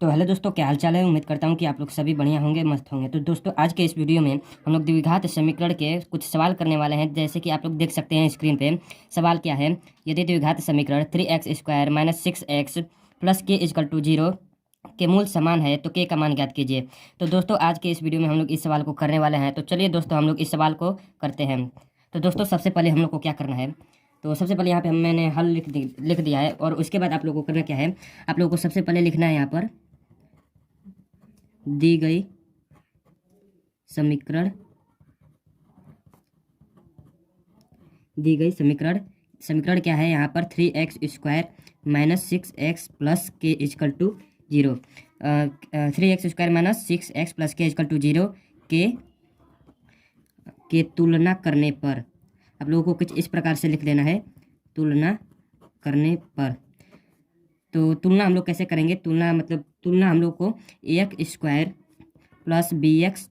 तो हेलो दोस्तों, क्या हाल चाल है। उम्मीद करता हूँ कि आप लोग सभी बढ़िया होंगे, मस्त होंगे। तो दोस्तों, आज के इस वीडियो में हम लोग द्विघात समीकरण के कुछ सवाल करने वाले हैं। जैसे कि आप लोग देख सकते हैं स्क्रीन पे। सवाल क्या है, यदि द्विघात समीकरण 3x² - 6x + k = 0 के मूल समान है तो k का मान ज्ञात कीजिए। तो दोस्तों, आज के इस वीडियो में हम लोग इस सवाल को करने वाले हैं। तो चलिए दोस्तों, हम लोग इस सवाल को करते हैं। तो दोस्तों, सबसे पहले हम लोग को क्या करना है, तो सबसे पहले यहाँ पे मैंने हल लिख दिया है। और उसके बाद आप लोगों को करना क्या है, आप लोगों को सबसे पहले लिखना है यहाँ पर दी गई समीकरण समीकरण क्या है यहाँ पर 3x² - 6x + k = 0। 3x² - 6x + k = 0 के तुलना करने पर आप लोगों को कुछ इस प्रकार से लिख देना है। तुलना करने पर, तो तुलना हम लोग कैसे करेंगे, तुलना हम लोग को ax² + bx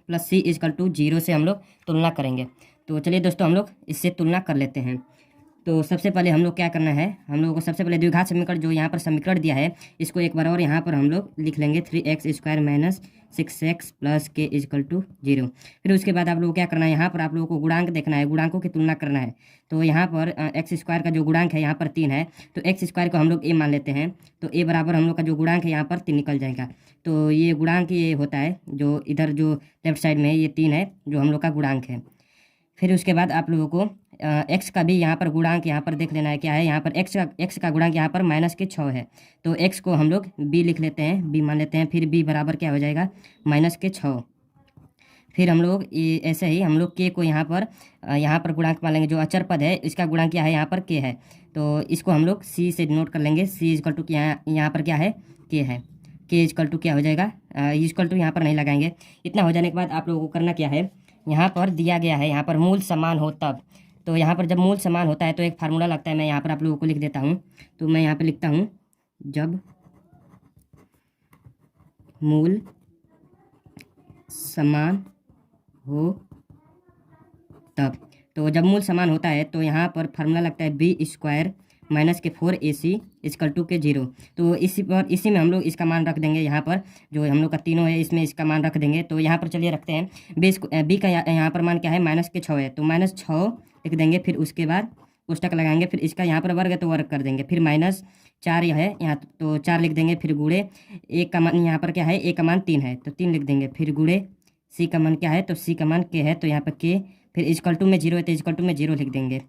+ c = 0 से हम लोग तुलना करेंगे। तो चलिए दोस्तों, हम लोग इससे तुलना कर लेते हैं। तो सबसे पहले हम लोग क्या करना है, हम लोगों को सबसे पहले द्विघात समीकरण जो यहाँ पर समीकरण दिया है, इसको एक बार और यहाँ पर हम लोग लिख लेंगे 3x² - 6x + k = 0। फिर उसके बाद आप लोगों को क्या करना है, यहाँ पर आप लोगों को गुणांक देखना है, गुणांकों की तुलना करना है। तो यहाँ पर x² का जो गुणांक है यहाँ पर 3 है, तो x² को हम लोग a मान लेते हैं। तो a बराबर हम लोग का जो गुणांक है यहाँ पर 3 निकल जाएगा। तो ये गुणांक ये होता है, जो इधर जो लेफ्ट साइड में है, ये 3 है जो हम लोग का गुणांक है। फिर उसके बाद आप लोगों को एक्स का भी यहाँ पर गुणांक यहाँ पर देख लेना है। क्या है यहाँ पर एक्स का गुणांक यहाँ पर -6 है। तो एक्स को हम लोग b लिख लेते हैं, b मान लेते हैं। फिर b बराबर क्या हो जाएगा, -6। फिर हम लोग ये ऐसे ही हम लोग k को यहाँ पर गुणांक मान लेंगे। जो अचर पद है इसका गुणांक क्या है, यहाँ पर k है। तो इसको हम लोग c से नोट कर लेंगे। c = यहाँ पर क्या है, k है। k = क्या हो जाएगा, यहाँ पर नहीं लगाएंगे। इतना हो जाने के बाद आप लोगों को करना क्या है, यहाँ पर दिया गया है, यहाँ पर मूल समान हो तब। तो यहाँ पर जब मूल समान होता है तो एक फार्मूला लगता है, मैं यहाँ पर आप लोगों को लिख देता हूँ। तो मैं यहाँ पे लिखता हूँ, जब मूल समान हो तब। तो जब मूल समान होता है तो यहाँ पर फार्मूला लगता है b² - -4ac = 0। तो इसी में हम लोग इसका मान रख देंगे। यहाँ पर जो हम लोग का तीनों है इसमें इसका मान रख देंगे। तो यहाँ पर चलिए रखते हैं b का यहाँ पर मान क्या है, -6 है। तो -6 लिख देंगे। फिर उसके बाद कोष्टक लगाएंगे। फिर इसका यहाँ पर वर्ग है तो वर्ग कर देंगे। फिर -4 यह है यहाँ, तो 4 लिख देंगे। फिर गुणे एक का मान यहाँ पर क्या है, a का मान 3 है तो 3 लिख देंगे। फिर गुणे c का मान क्या है, तो c का मान k है, तो यहाँ पर k। फिर = में 0 है तो = में 0 लिख देंगे।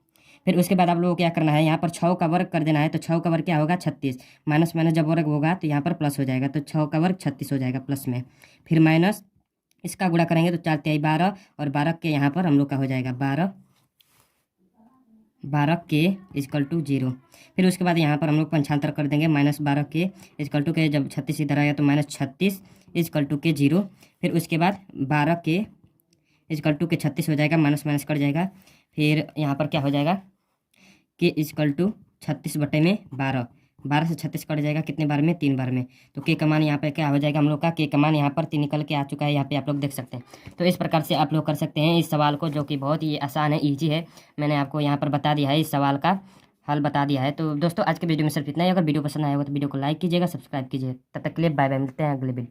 फिर उसके बाद आप लोगों को क्या करना है, यहाँ पर 6 का वर्ग कर देना है। तो 6 का वर्ग क्या होगा, 36। माइनस माइनस जब वर्ग होगा तो यहाँ पर प्लस हो जाएगा। तो 6 का वर्ग 36 हो जाएगा प्लस में। फिर माइनस इसका गुणा करेंगे तो 4 × 3 = 12 और 12 के यहाँ पर हम लोग का हो जाएगा 12 k = 0। फिर उसके बाद यहाँ पर हम लोग पंचांतर कर देंगे। -12 k = के जब 36 इधर आएगा तो -36 = 0। फिर उसके बाद 12 k = 36 हो जाएगा, माइनस माइनस कट जाएगा। फिर यहाँ पर क्या हो जाएगा, k = 36/12। 12 से 36 कट जाएगा, कितने बार में, 3 बार में। तो k का मान यहाँ पे क्या हो जाएगा, हम लोग का k का मान यहाँ पर 3 निकल के आ चुका है। यहाँ पे आप लोग देख सकते हैं। तो इस प्रकार से आप लोग कर सकते हैं इस सवाल को, जो कि बहुत ही आसान है, ईजी है। मैंने आपको यहाँ पर बता दिया है, इस सवाल का हल बता दिया है। तो दोस्तों, आज के वीडियो में सिर्फ इतना ही। अगर वीडियो पसंद आया हो तो वीडियो को लाइक कीजिएगा, सब्सक्राइब कीजिए। तब तक के लिए बाय बाय, मिलते हैं अगले वीडियो।